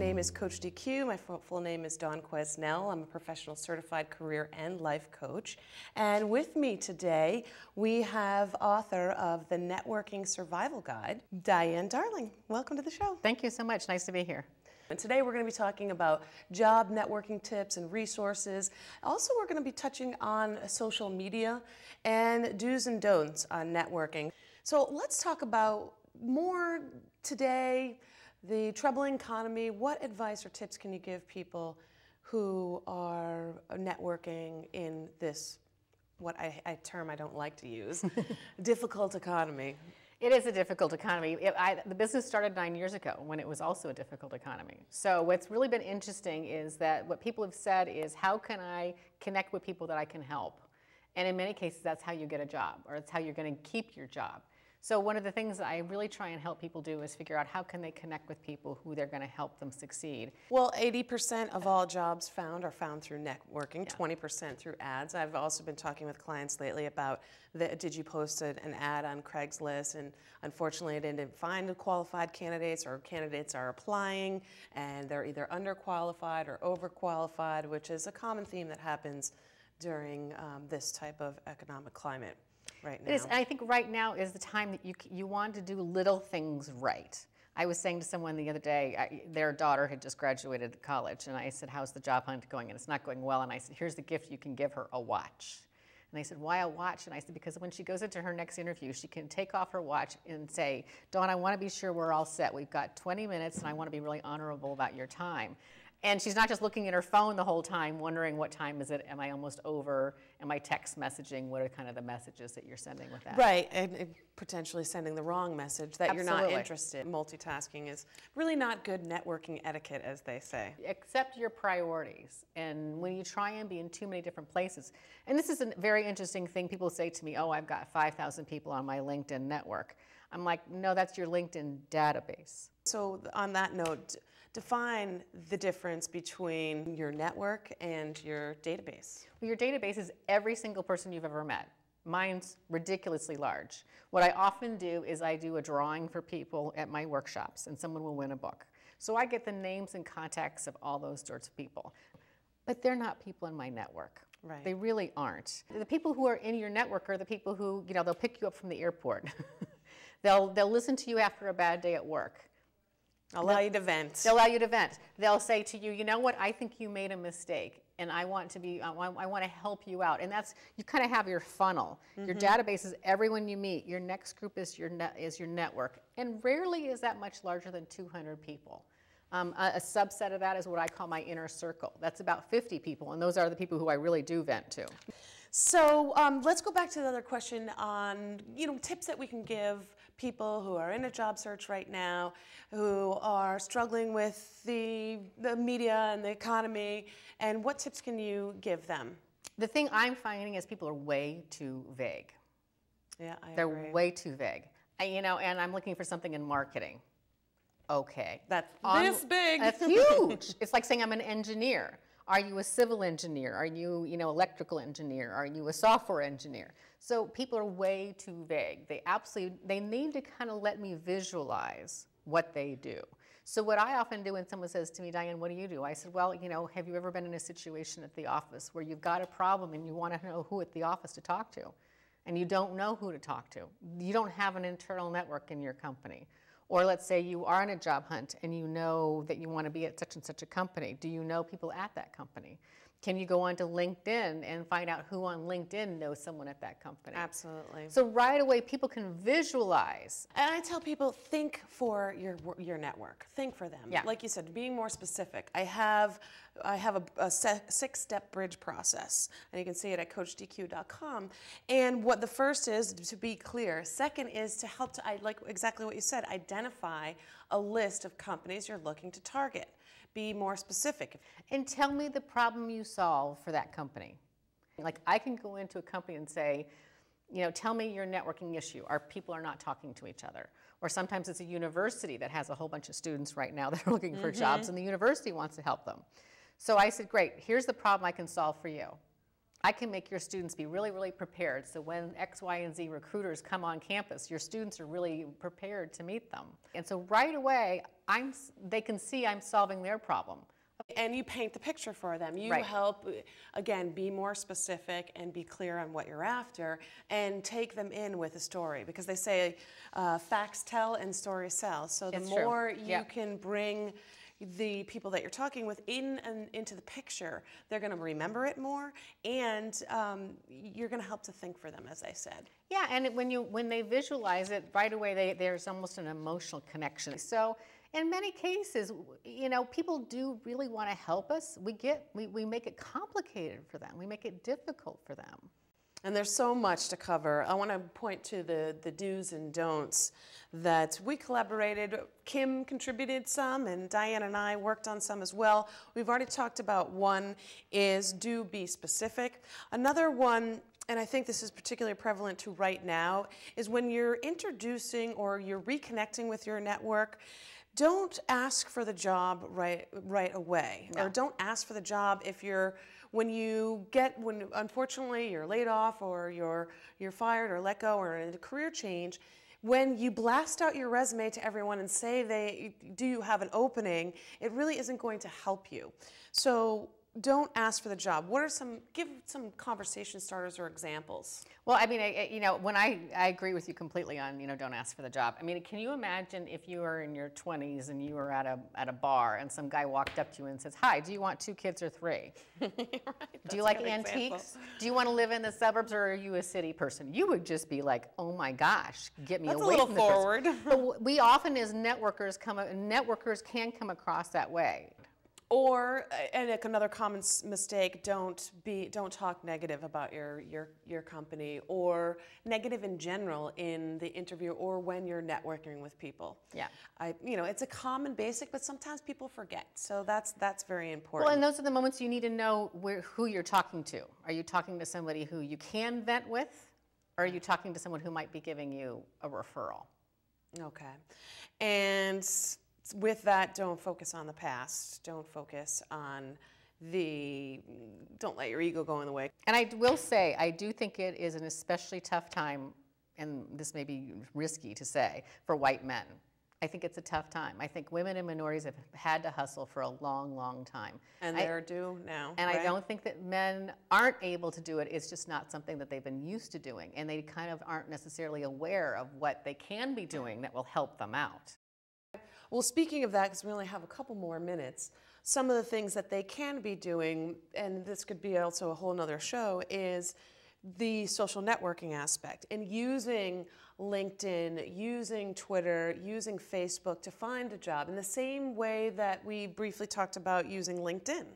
name is Coach DQ. My full name is Dawn Quesnell. I'm a professional certified career and life coach. And with me today, we have author of the Networking Survival Guide, Diane Darling. Welcome to the show. Thank you so much. Nice to be here. And today we're going to be talking about job networking tips and resources. Also, we're going to be touching on social media and do's and don'ts on networking. So let's talk about more today, the troubling economy. What advice or tips can you give people who are networking in this, what a term I don't like to use, difficult economy? It is a difficult economy. The business started 9 years ago when it was also a difficult economy. So what's really been interesting is that what people have said is, how can I connect with people that I can help? And in many cases, that's how you get a job, or it's how you're going to keep your job. So one of the things that I really try and help people do is figure out how can they connect with people who they're going to help them succeed. Well, 80% of all jobs found are found through networking, 20% through ads. I've also been talking with clients lately about, did you post an ad on Craigslist, and unfortunately it didn't find qualified candidates, or candidates are applying and they're either underqualified or overqualified, which is a common theme that happens during this type of economic climate. Right now. It is, and I think right now is the time that you want to do little things right. I was saying to someone the other day, their daughter had just graduated college, and I said, how's the job hunt going? And it's not going well. And I said, here's the gift you can give her, a watch. And they said, why a watch? And I said, because when she goes into her next interview, she can take off her watch and say, Dawn, I want to be sure we're all set. We've got 20 minutes, and I want to be really honorable about your time. And she's not just looking at her phone the whole time, wondering what time is it, am I almost over, am I text messaging, what are kind of the messages that you're sending with that? Right, and potentially sending the wrong message that you're not interested. Multitasking is really not good networking etiquette, as they say. Accept your priorities, and when you try and be in too many different places, and this is a very interesting thing, people say to me, oh, I've got 5,000 people on my LinkedIn network. I'm like, no, that's your LinkedIn database. So on that note, define the difference between your network and your database. Well, your database is every single person you've ever met. Mine's ridiculously large. What I often do is I do a drawing for people at my workshops, and someone will win a book. So I get the names and contacts of all those sorts of people. But they're not people in my network. Right. They really aren't. The people who are in your network are the people who, you know, they'll pick you up from the airport. They'll listen to you after a bad day at work. Allow you to vent. They'll allow you to vent. They'll say to you, you know what, I think you made a mistake, and I want to help you out. And that's, you kind of have your funnel. Your database is everyone you meet. Your next group is your network. And rarely is that much larger than 200 people. A subset of that is what I call my inner circle. That's about 50 people, and those are the people who I really do vent to. So let's go back to the other question on, tips that we can give people who are in a job search right now, who are struggling with the media and the economy, and what tips can you give them? The thing I'm finding is people are way too vague. Yeah, I agree. They're way too vague. And I'm looking for something in marketing. Okay. That's this big. That's huge. It's like saying I'm an engineer. Are you a civil engineer? Are you, electrical engineer? Are you a software engineer? So people are way too vague. They need to kind of let me visualize what they do. So what I often do when someone says to me, Diane, what do you do? I said, well, have you ever been in a situation at the office where you've got a problem and you want to know who at the office to talk to, and you don't know who to talk to? You don't have an internal network in your company. Or let's say you are in a job hunt and you know that you want to be at such and such a company. Do you know people at that company? Can you go onto LinkedIn and find out who on LinkedIn knows someone at that company? Absolutely. So right away, people can visualize. And I tell people, think for your network. Think for them. Yeah. Like you said, being more specific. I have a 6-step bridge process, and you can see it at CoachDQ.com. And what the first is to be clear. Second is to help like exactly what you said, identify a list of companies you're looking to target. Be more specific. And tell me the problem you solve for that company. Like, I can go into a company and say, tell me your networking issue. Our people are not talking to each other. Or sometimes it's a university that has a whole bunch of students right now that are looking for jobs, and the university wants to help them. So I said, great, here's the problem I can solve for you. I can make your students be really, really prepared. So when X, Y, and Z recruiters come on campus, your students are really prepared to meet them. And so right away, they can see I'm solving their problem. And you paint the picture for them. You Right. help, again, be more specific and be clear on what you're after and take them in with a story, because they say facts tell and stories sell. So the It's true. more you Yeah. can bring the people that you're talking with into the picture, they're going to remember it more, and you're going to help to think for them, as I said. Yeah, and when they visualize it, right away there's almost an emotional connection. So in many cases, people do really want to help us. We make it complicated for them. We make it difficult for them. And there's so much to cover. I want to point to the do's and don'ts that we collaborated. Kim contributed some, and Diane and I worked on some as well. We've already talked about one is do be specific. Another one, and I think this is particularly prevalent to right now, is when you're introducing or you're reconnecting with your network, don't ask for the job right away. No. Or don't ask for the job if when unfortunately you're laid off or you're fired or let go or in a career change. When you blast out your resume to everyone and say do you have an opening, it really isn't going to help you. So don't ask for the job. Give some conversation starters or examples. Well, I mean, I agree with you completely on, don't ask for the job. I mean, can you imagine if you were in your 20s and you were at a bar and some guy walked up to you and says, "Hi, do you want 2 kids or 3? Right, Do you like antiques? Do you want to live in the suburbs, or are you a city person?" You would just be like, "Oh my gosh, get me That's away a little from this person." forward. But we often, as networkers can come across that way. Or, and another common mistake, don't talk negative about your company or negative in general in the interview or when you're networking with people. Yeah. It's a common basic, but sometimes people forget. So that's very important. Well, and those are the moments you need to know who you're talking to. Are you talking to somebody who you can vent with, or are you talking to someone who might be giving you a referral? Okay. And with that, don't focus on the past. Don't focus on don't let your ego go in the way. And I will say, I do think it is an especially tough time, and this may be risky to say, for white men. I think it's a tough time. I think women and minorities have had to hustle for a long, long time. And they're due now. And right? I don't think that men aren't able to do it. It's just not something that they've been used to doing. And they kind of aren't necessarily aware of what they can be doing that will help them out. Well, speaking of that, because we only have a couple more minutes, some of the things that they can be doing, and this could be also a whole nother show, is the social networking aspect and using LinkedIn, using Twitter, using Facebook to find a job in the same way that we briefly talked about using LinkedIn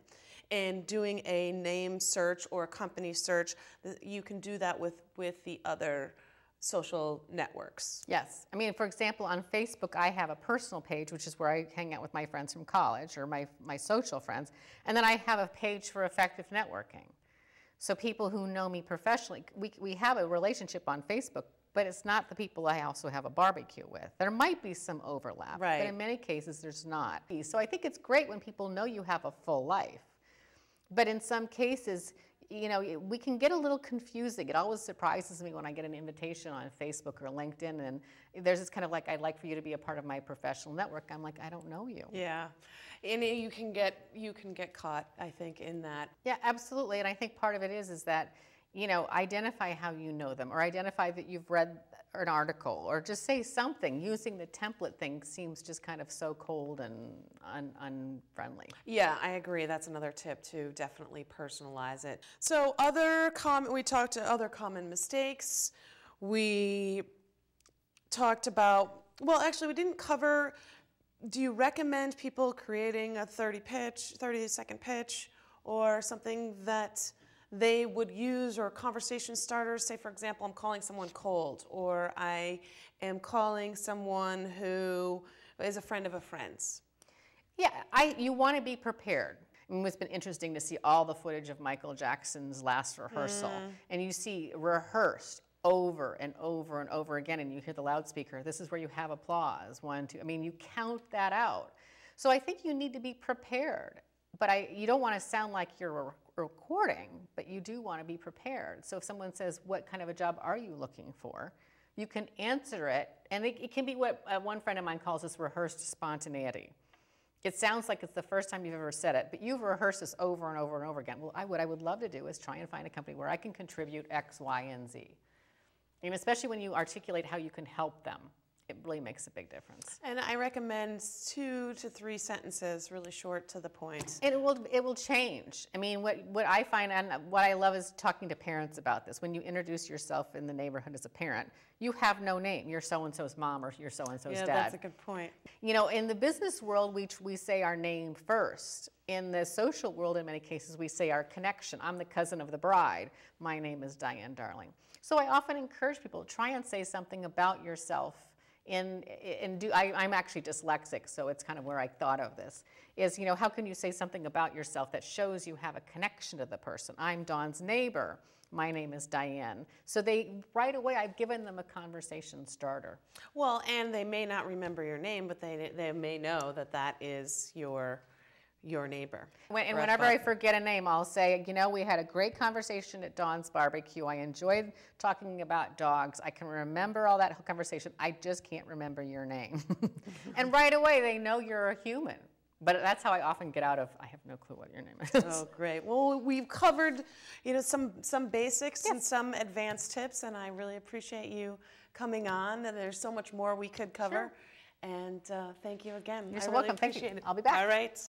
and doing a name search or a company search. You can do that with the other social networks. Yes. I mean, for example, on Facebook, I have a personal page, which is where I hang out with my friends from college or my social friends. And then I have a page for effective networking. So people who know me professionally, we have a relationship on Facebook, but it's not the people I also have a barbecue with. There might be some overlap, right. But in many cases, there's not. So I think it's great when people know you have a full life. But in some cases, we can get a little confusing. It always surprises me when I get an invitation on Facebook or LinkedIn, and there's this kind of like, "I'd like for you to be a part of my professional network." I'm like, I don't know you. Yeah, and you can get caught, I think, in that. Yeah, absolutely. And I think part of it is that, identify how you know them, or identify that you've read an article, or just say something. Using the template thing seems just kind of so cold and unfriendly. Yeah, I agree. That's another tip, to definitely personalize it. So we talked to other common mistakes. We talked about, well, actually we didn't cover, do you recommend people creating a 30-second pitch or something that they would use, or conversation starters? Say, for example, I'm calling someone cold, or I am calling someone who is a friend of a friend's. Yeah, you want to be prepared. I mean, it's been interesting to see all the footage of Michael Jackson's last rehearsal, and you see rehearsed over and over and over again, and you hear the loudspeaker, "This is where you have applause, 1, 2." I mean, you count that out. So I think you need to be prepared. But you don't want to sound like you're recording, but you do want to be prepared. So if someone says, what kind of a job are you looking for? You can answer it, and it can be what one friend of mine calls this rehearsed spontaneity. It sounds like it's the first time you've ever said it, but you've rehearsed this over and over and over again. Well, what I would love to do is try and find a company where I can contribute X, Y, and Z. And especially when you articulate how you can help them, it really makes a big difference. And I recommend 2 to 3 sentences, really short to the point. And it will change. I mean, what I find, and what I love is talking to parents about this. When you introduce yourself in the neighborhood as a parent, you have no name. You're so-and-so's mom or you're so-and-so's dad. Yeah, that's a good point. You know, in the business world, we say our name first. In the social world, in many cases, we say our connection. I'm the cousin of the bride. My name is Diane Darling. So I often encourage people to try and say something about yourself. I'm actually dyslexic, so it's kind of where I thought of this, is, you know, how can you say something about yourself that shows you have a connection to the person? I'm Dawn's neighbor. My name is Diane. So right away, I've given them a conversation starter. Well, and they may not remember your name, but they may know that that is your neighbor. Whenever I forget a name, I'll say, you know, we had a great conversation at Dawn's barbecue. I enjoyed talking about dogs. I can remember all that whole conversation. I just can't remember your name. And right away, they know you're a human. But that's how I often get out of, I have no clue what your name is. Oh, great. Well, we've covered, you know, some basics and some advanced tips, and I really appreciate you coming on. And there's so much more we could cover. Sure. And thank you again. You're so welcome. Thank you. I'll be back. All right.